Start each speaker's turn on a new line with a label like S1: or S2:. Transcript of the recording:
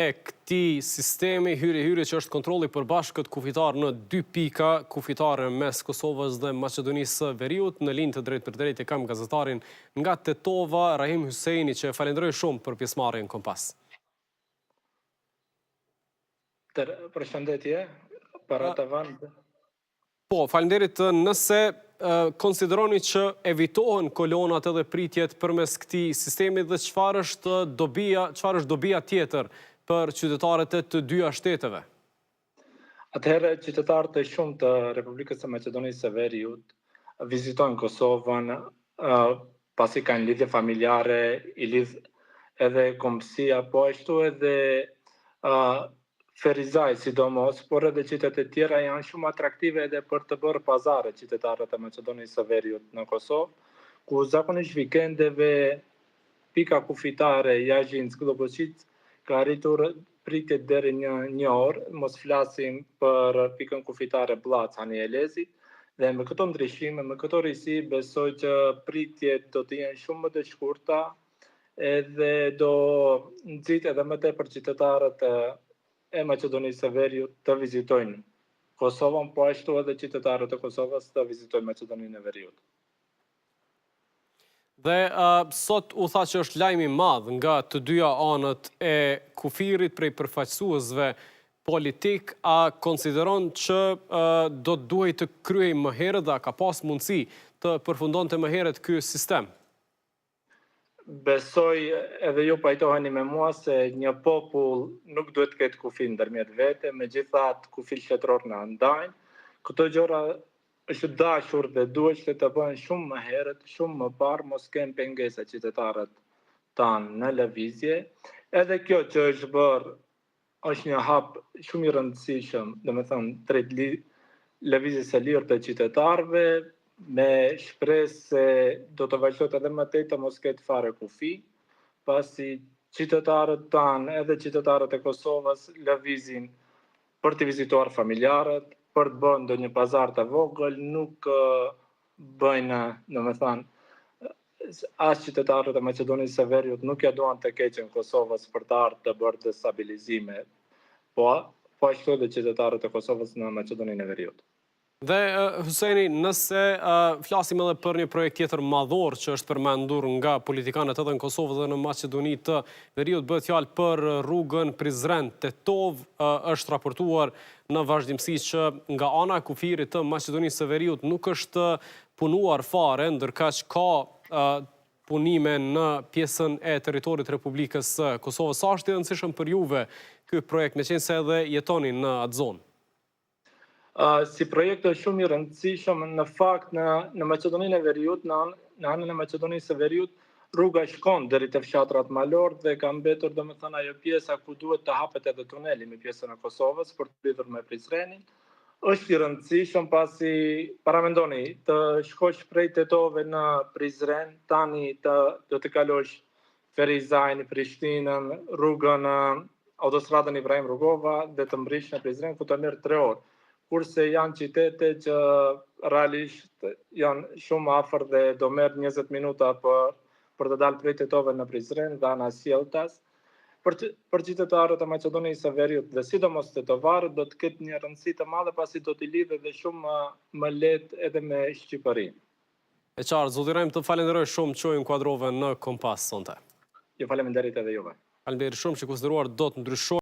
S1: e këtij sistemi hyri që është kontrolli përbashkët kufitar në 2 pika, kufitare mes Kosovës dhe Maqedonisë së Veriut. Në linjë të drejtë për drejtë kam gazetarin nga Tetova, Rahim Husseini, që falenderoj shumë për pjesëmarrjen në Kompas.
S2: Përshëndetje, para të vend.
S1: Po, falenderit. Nëse konsideroni që evitohen kolonat edhe pritjet përmes këtij sistemi dhe çfarë është dobia tjetër për qytetarët e të dyja shteteve?
S2: Atëherë, qytetarët e shumë të Republikës së Maqedonisë së Veriut vizitojnë Kosovën, pasi kanë lidhje familjare, i lidh edhe kombësia, po ashtu edhe Ferizaj sidomos, por edhe qytetet e tjera janë shumë atraktive edhe për të bërë pazare qytetarët e Maqedonisë së Veriut në Kosovë, ku zakonisht vikendeve pika kufitare Jazhinc Globocic ka arritur pritjet deri një orë, mos flasim për pikën kufitare Blac Hani Elezit, dhe me këto ndryshime, me këto risi, besoj që pritjet do të jenë shumë më të shkurta, edhe do nxit edhe më tepër qytetarët e Maqedonisë së Veriut të vizitojnë Kosovën, po ashtu edhe qytetarët e Kosovës të vizitojnë Maqedoninë e Veriut.
S1: Dhe sot u tha që është lajm i madh nga të dyja anët e kufirit prej përfaqësuesve politik, a konsideron që do të duhej të kryej më herët dhe a ka pas mundësi të përfundonte më herët ky sistem?
S2: Besoj edhe ju pajtoheni me mua se një popull nuk duhet të ketë kufi ndërmjet vete, megjithatë kufi shtetror na ndajnë. Këto gjëra është dashur dhe duhet të bëhen shumë më herët, shumë më parë, mos kenë pengesa qytetarët tanë në lëvizje. Edhe kjo që është bërë është një hap shumë i rëndësishëm, domethënë drejt lëvizjes së lirë të qytetarëve, me shpresë se do të vazhdojë edhe më tej të mos ketë fare kufi, pasi qytetarët tanë edhe qytetarët e Kosovës lëvizin për të vizituar familjarët, për të bërë ndonjë pazar të vogël, nuk bëjnë, domethënë, as qytetarët e Maqedonisë së Veriut nuk ja duan të keqen Kosovës për të ardhur të bërë destabilizime, po ashtu edhe qytetarët e Kosovës në Maqedoninë e Veriut.
S1: Dhe Husseini, nëse flasim edhe për një projekt tjetër madhor që është përmendur nga politikanët edhe në Kosovë dhe në Maqedoni të Veriut, bëhet fjalë për rrugën Prizren-Tetov, është raportuar në vazhdimsi që nga ana e kufirit të Maqedonisë së Veriut nuk është punuar fare, ndërkaq ka punime në pjesën e territorit Republikës së Kosovës. Sa është i rëndësishëm për juve ky projekt, meqense edhe jetoni në atë zonë?
S2: Si projekt është shumë i rëndësishëm, në fakt në Maqedoninë e Veriut, në anën e Maqedonisë së Veriut, rruga shkon deri te fshatrat malor dhe ka mbetur domethënë ajo pjesa ku duhet të hapet edhe tuneli me pjesën e Kosovës për të lidhur me Prizrenin. Është i rëndësishëm pasi paramendoni të shkosh prej Tetove në Prizren, tani do të kalosh Ferizajin, Prishtinën, rrugën autostradën Ibrahim Rugova dhe të mbrish në Prizren ku të merr 3 orë. Kurse janë qytete që realisht janë shumë afër dhe do merr 20 minuta për të dalë prej Tetove në Prizren dhe ana Sjeltas. Për qytetarët e Maqedonisë së Veriut dhe sidomos tetovarët do të ketë një rëndësi të madhe pasi do t'i lidhë edhe shumë më lehtë edhe me Shqipërinë.
S1: E qartë, zoti Rahim, të falenderoj shumë që u inkuadrove në Kompas sonte.
S2: Ju faleminderit edhe juve.
S1: Faleminderit shumë që konsideruar do të ndryshojë